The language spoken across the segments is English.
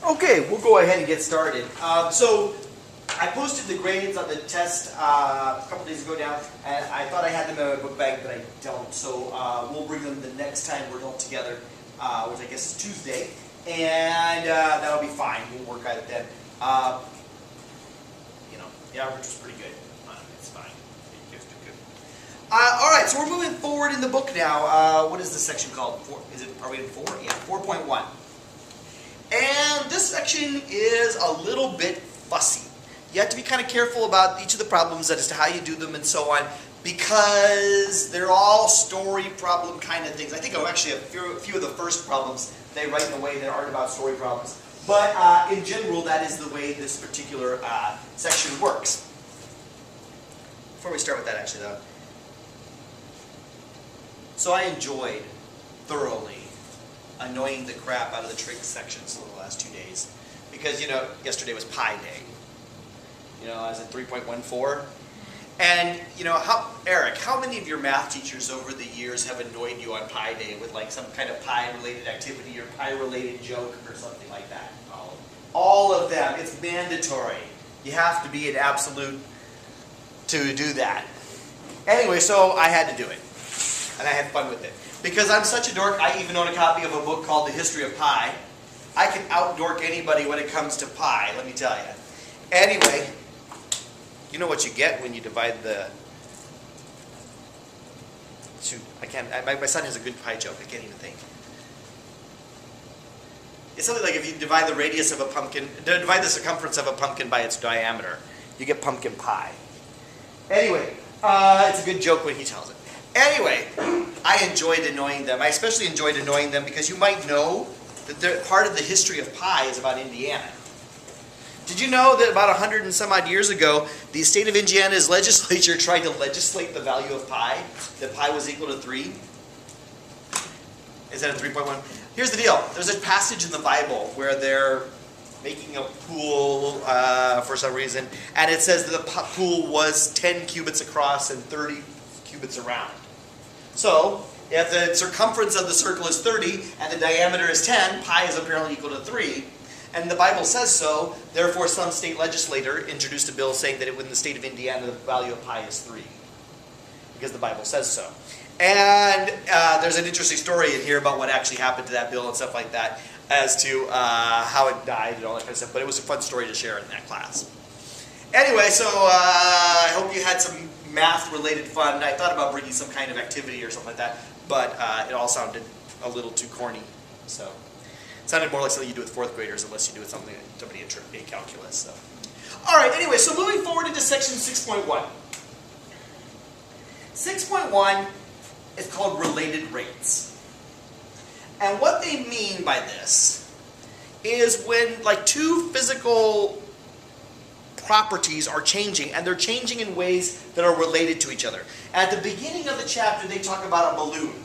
Okay, we'll go ahead and get started. So I posted the grades on the test a couple days ago now, and I thought I had them in my book bag, but I don't. So we'll bring them the next time we're all together, which I guess is Tuesday, and that'll be fine. We'll work at it then. The average was pretty good. It's fine. It's good. All right, so we're moving forward in the book now. What is this section called? Are we in 4? Yeah, 4.1. And this section is a little bit fussy. You have to be kind of careful about each of the problems as to how you do them and so on, because they're all story problem kind of things. I think actually a few of the first problems they write in a way that aren't about story problems. But in general, that is the way this particular section works. Before we start with that, actually, though. So I enjoyed thoroughly annoying the crap out of the trig sections over the last 2 days. Because, yesterday was Pi Day. As in 3.14. And, Eric, how many of your math teachers over the years have annoyed you on Pi Day with like some kind of Pi-related activity or Pi-related joke or something like that? All of them. It's mandatory. You have to be an absolute to do that. Anyway, so I had to do it. And I had fun with it. Because I'm such a dork, I even own a copy of a book called The History of Pi. I can out-dork anybody when it comes to pi, let me tell you. Anyway, you know what you get when you divide the... Shoot, I can't... My son has a good pi joke, I can't even think. It's something like if you divide the radius of a pumpkin, divide the circumference of a pumpkin by its diameter, you get pumpkin pie. Anyway, it's a good joke when he tells it. Anyway, I enjoyed annoying them. I especially enjoyed annoying them because you might know that part of the history of pi is about Indiana. Did you know that about 100 and some odd years ago, the state of Indiana's legislature tried to legislate the value of pi, that pi was equal to 3? Is that a 3.1? Here's the deal. There's a passage in the Bible where they're making a pool for some reason, and it says that the pool was 10 cubits across and 30 cubits around. So, if the circumference of the circle is 30 and the diameter is 10, pi is apparently equal to 3. And the Bible says so, therefore some state legislator introduced a bill saying that in the state of Indiana the value of pi is 3. Because the Bible says so. And there's an interesting story in here about what actually happened to that bill and stuff like that as to how it died and all that kind of stuff. But it was a fun story to share in that class. Anyway, so I hope you had some math-related fun. I thought about bringing some kind of activity or something like that, but it all sounded a little too corny. So it sounded more like something you do with 4th graders unless you do with somebody in calculus. So. All right, anyway, so moving forward into section 6.1. 6.1 is called related rates. And what they mean by this is when like two physical properties are changing, and they're changing in ways that are related to each other. At the beginning of the chapter, they talk about a balloon.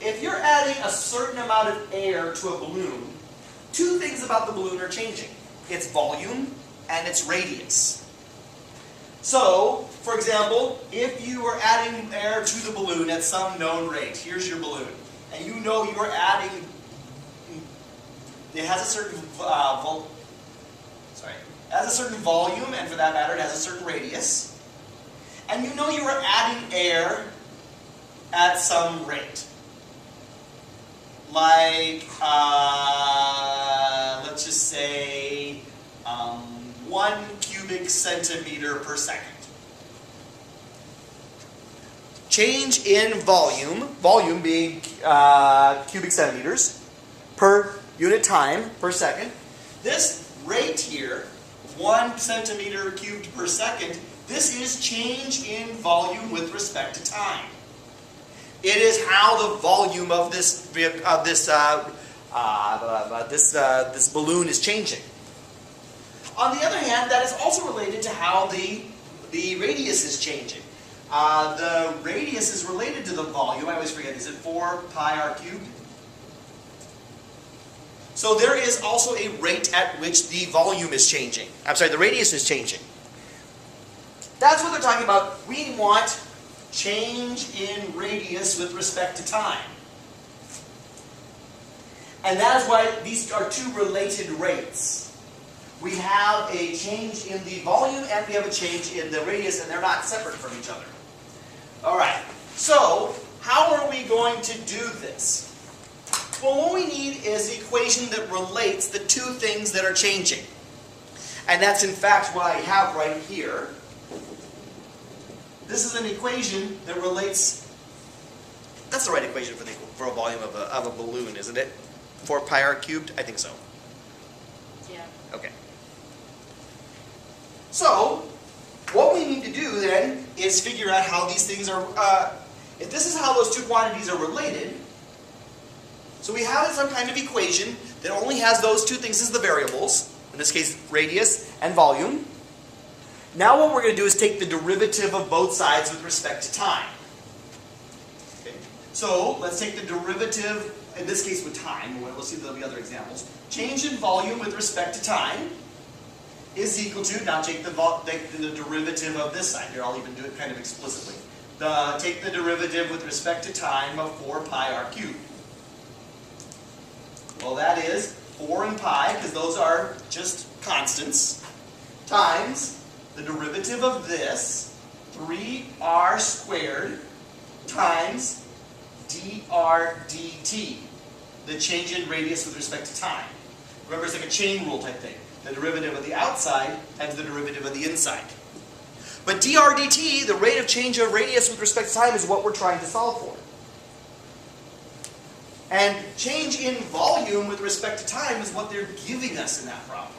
If you're adding a certain amount of air to a balloon, two things about the balloon are changing. Its volume and its radius. So, for example, if you are adding air to the balloon at some known rate, here's your balloon, and you know you are adding, it has a certain volume, and for that matter, it has a certain radius, and you know you are adding air at some rate. Like, let's just say 1 cubic centimeter per second. Change in volume being cubic centimeters per unit time per second. This rate here, 1 centimeter cubed per second, this is change in volume with respect to time. It is how the volume of this balloon is changing. On the other hand, that is also related to how the radius is changing. The radius is related to the volume. I always forget, is it 4 pi r cubed? So there is also a rate at which the volume is changing. I'm sorry, the radius is changing. That's what they're talking about. We want change in radius with respect to time. And that is why these are two related rates. We have a change in the volume and we have a change in the radius, and they're not separate from each other. All right, so how are we going to do this? Well, what we need is an equation that relates the two things that are changing. And that's in fact what I have right here. This is an equation that relates, that's the right equation for a volume of a balloon, isn't it? 4 pi r cubed? I think so. Yeah. Okay. So, what we need to do then is figure out how these things are, if this is how those two quantities are related, so we have some kind of equation that only has those two things as the variables, in this case radius and volume. Now what we're going to do is take the derivative of both sides with respect to time. Okay. So let's take the derivative, in this case with time, we'll see there'll be other examples. Change in volume with respect to time is equal to, now take the derivative of this side here, I'll even do it kind of explicitly. Take the derivative with respect to time of 4 pi r cubed. Well, that is 4 and pi, because those are just constants, times the derivative of this, 3r squared, times dr dt, the change in radius with respect to time. Remember, it's like a chain rule type thing. The derivative of the outside times the derivative of the inside. But dr dt, the rate of change of radius with respect to time, is what we're trying to solve for. And change in volume with respect to time is what they're giving us in that problem.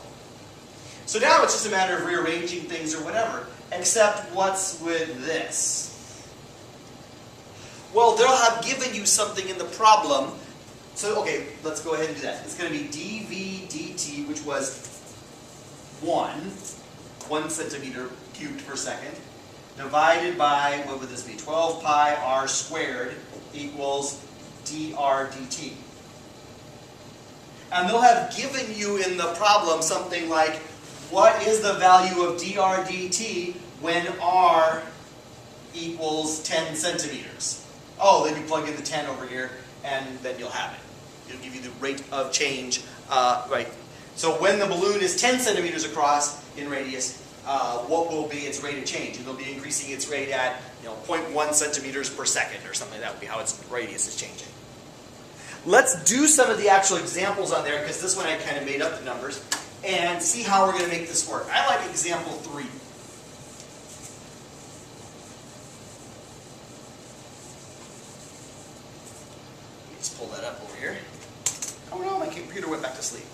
So now it's just a matter of rearranging things or whatever, except what's with this? Well, they'll have given you something in the problem. So, okay, let's go ahead and do that. It's going to be dv dt, which was 1 centimeter cubed per second, divided by, what would this be, 12 pi r squared equals dr dt. And they'll have given you in the problem something like, what is the value of dr dt when r equals 10 centimeters? Oh, then you plug in the 10 over here, and then you'll have it. It'll give you the rate of change, right? So when the balloon is 10 centimeters across in radius, what will be its rate of change? And it'll be increasing its rate at 0.1 centimeters per second or something. That would be how its radius is changing. Let's do some of the actual examples on there, because this one I kind of made up the numbers, and see how we're going to make this work. I like example 3. Let's pull that up over here. Oh no, my computer went back to sleep.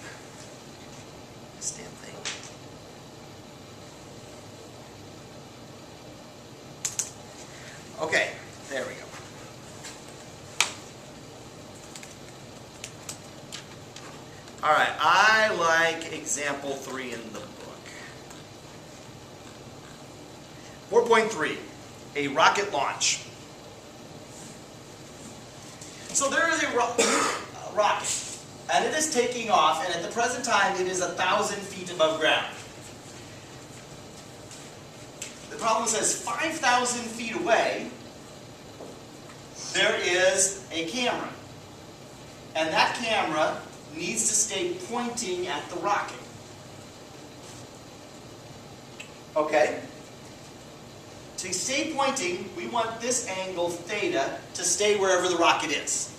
This damn thing. Okay, there we go. Alright, I like example 3 in the book. 4.3, a rocket launch. So there is a rocket, and it is taking off, and at the present time it is 1,000 feet above ground. The problem says 5,000 feet away, there is a camera. And that camera needs to stay pointing at the rocket. Okay? To stay pointing, we want this angle theta to stay wherever the rocket is.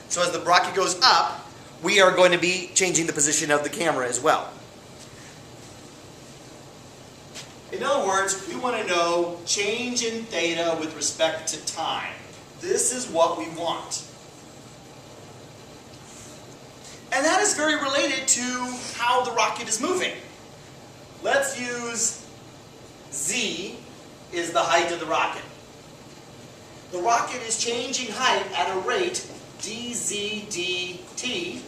So as the rocket goes up, we are going to be changing the position of the camera as well. In other words, we want to know change in theta with respect to time. This is what we want. And that is very related to how the rocket is moving. Let's use z is the height of the rocket. The rocket is changing height at a rate dz dt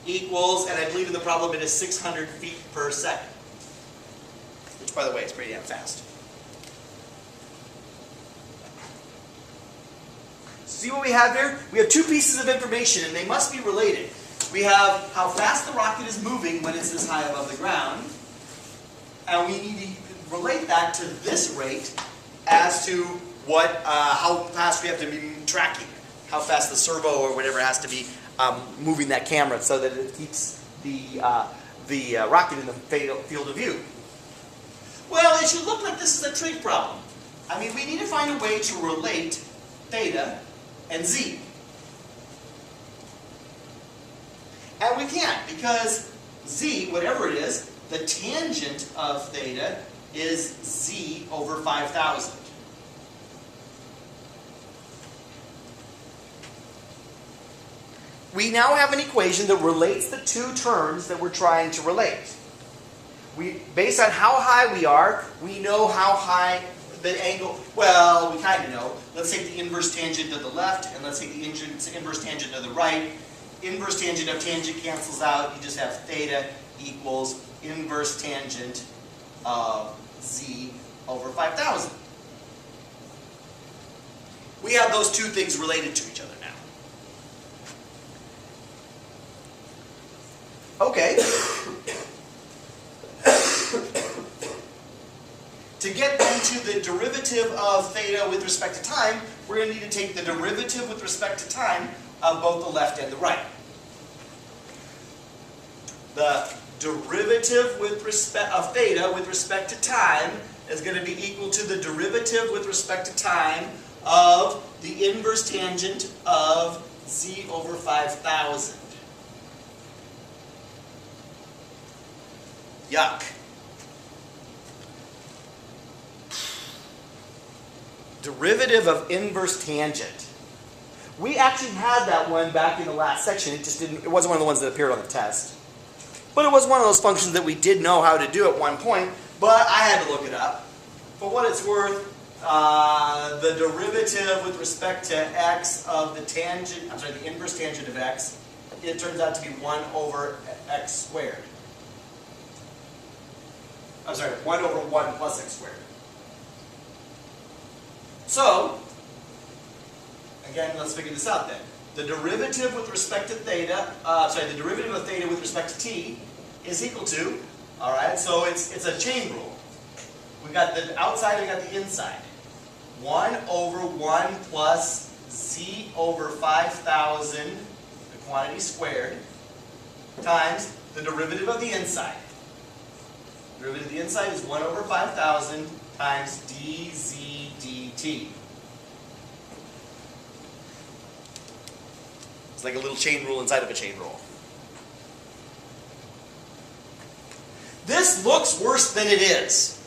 equals, and I believe in the problem it is 600 feet per second. Which, by the way, is pretty damn fast. See what we have here? We have two pieces of information, and they must be related. We have how fast the rocket is moving when it's this high above the ground, and we need to relate that to this rate as to how fast we have to be tracking, how fast the servo or whatever has to be moving that camera so that it keeps the rocket in the field of view. Well, it should look like this is a trig problem. I mean, we need to find a way to relate theta and z. And we can't, because z, whatever it is, the tangent of theta is z over 5,000. We now have an equation that relates the two terms that we're trying to relate. Based on how high we are, we know how high the angle, well, we kind of know. Let's take the inverse tangent of the left, and let's take the inverse tangent of the right. Inverse tangent of tangent cancels out. You just have theta equals inverse tangent of z over 5,000. We have those two things related to each other now. Okay. To get then to the derivative of theta with respect to time, we're going to need to take the derivative with respect to time of both the left and the right. The derivative with respect of theta with respect to time is going to be equal to the derivative with respect to time of the inverse tangent of z over 5,000. Yuck. Derivative of inverse tangent. We actually had that one back in the last section. It wasn't one of the ones that appeared on the test. But it was one of those functions that we did know how to do at one point, but I had to look it up. For what it's worth, the derivative with respect to x of the tangent, the inverse tangent of x, it turns out to be 1 over x squared. 1 over 1 plus x squared. So, again, let's figure this out then. The derivative with respect to theta, the derivative of theta with respect to t is equal to, alright, so it's a chain rule. We got the outside, we got the inside. 1 over 1 plus z over 5,000, the quantity squared, times the derivative of the inside. The derivative of the inside is 1 over 5,000 times dz dt. It's like a little chain rule inside of a chain rule. This looks worse than it is,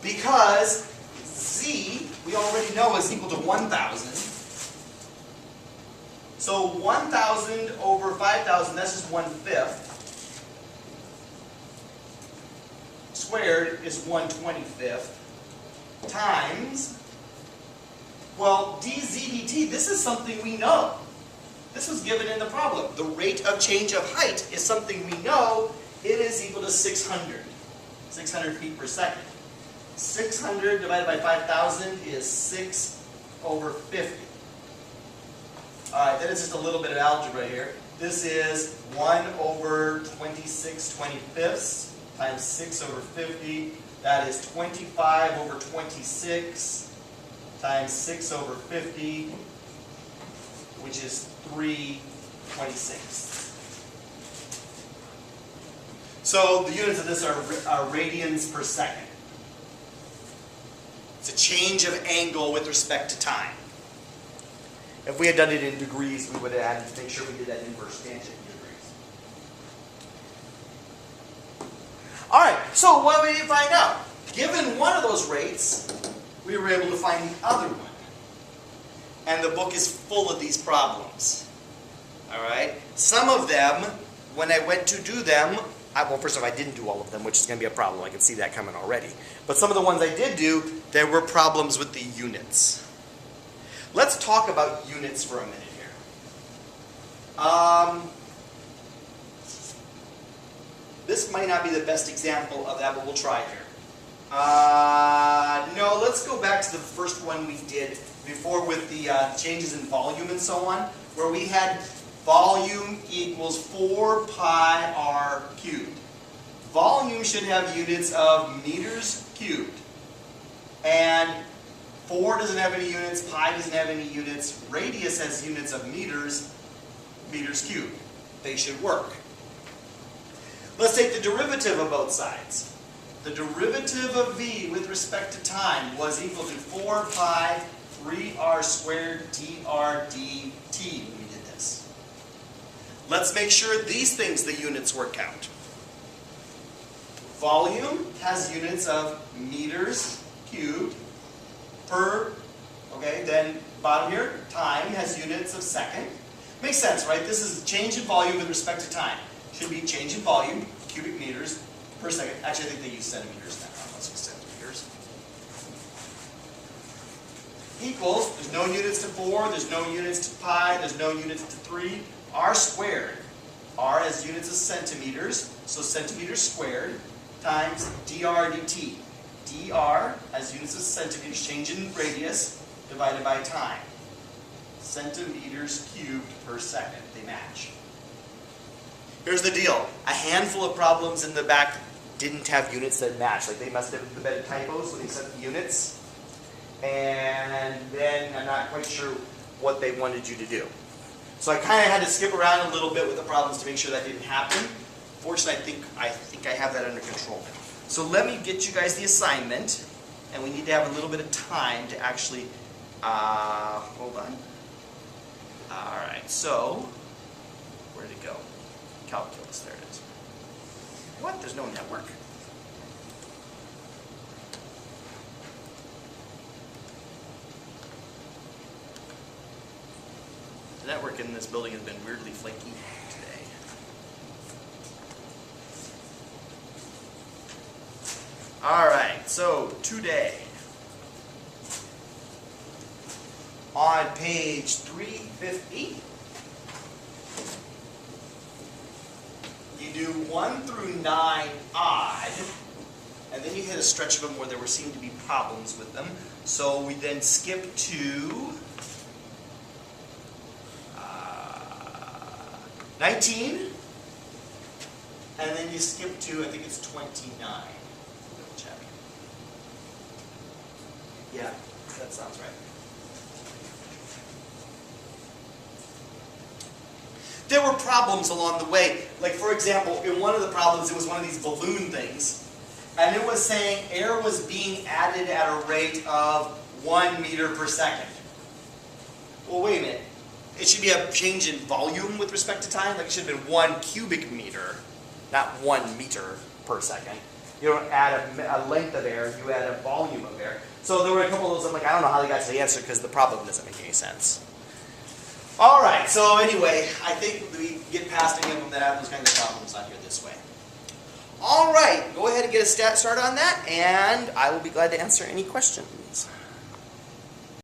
because z, we already know, is equal to 1,000. So 1,000 over 5,000, that's just 1/5. Squared is 1/25 times, well, dz dt, this is something we know. This was given in the problem. The rate of change of height is something we know. It is equal to 600. 600 feet per second. 600 divided by 5,000 is 6 over 50. Alright, then it's just a little bit of algebra here. This is 1 over 26/25 times 6 over 50. That is 25 over 26 times 6 over 50, which is 3/26. So the units of this are radians per second. It's a change of angle with respect to time. If we had done it in degrees, we would have had to make sure we did that inverse tangent in degrees. Alright, so what did we find out? Given one of those rates, we were able to find the other one. And the book is full of these problems. Alright? Some of them, when I went to do them, well, first of all, I didn't do all of them, which is going to be a problem. I can see that coming already. But some of the ones I did do, there were problems with the units. Let's talk about units for a minute here. This might not be the best example of that, but we'll try here. No, let's go back to the first one we did before with the changes in volume and so on, where we had volume equals 4 pi r cubed. Volume should have units of meters cubed. And 4 doesn't have any units, pi doesn't have any units, radius has units of meters. meters cubed. They should work. Let's take the derivative of both sides. The derivative of v with respect to time was equal to 4 pi 3r squared dr dt when we did this. Let's make sure these things, the units, work out. Volume has units of meters cubed per, okay, then bottom here, time has units of second. Makes sense, right? This is change in volume with respect to time. Should be change in volume, cubic meters per second. Actually, I think they use centimeters now. Let's use centimeters. Equals, there's no units to 4, there's no units to pi, there's no units to 3. R squared. R has units of centimeters, so centimeters squared, times dr dt. dr has units of centimeters, change in radius, divided by time. Centimeters cubed per second. They match. Here's the deal. A handful of problems in the back didn't have units that match. Like they must have been typos when they set the units. And then I'm not quite sure what they wanted you to do. So I kind of had to skip around a little bit with the problems to make sure that didn't happen. Fortunately, I think I have that under control now. So let me get you guys the assignment. And we need to have a little bit of time to actually, hold on. Alright, so, where did it go? Calculus, there it is. What? There's no network? The network in this building has been weirdly flaky today. Alright, so today, on page 350, you do 1 through 9 odd, and then you hit a stretch of them where there seemed to be problems with them. So we then skip to 19, and then you skip to, I think it's 29. Double check. Yeah, that sounds right. There were problems along the way. Like, for example, in one of the problems, it was one of these balloon things. And it was saying air was being added at a rate of 1 meter per second. Well, wait a minute. It should be a change in volume with respect to time. Like, it should have been 1 cubic meter, not 1 meter per second. You don't add a length of air, you add a volume of air. So there were a couple of those, I'm like, I don't know how they got to the answer because the problem doesn't make any sense. All right, so anyway, I think we get past any of them that have those kinds of problems on here this way. All right, go ahead and get a start on that, and I will be glad to answer any questions.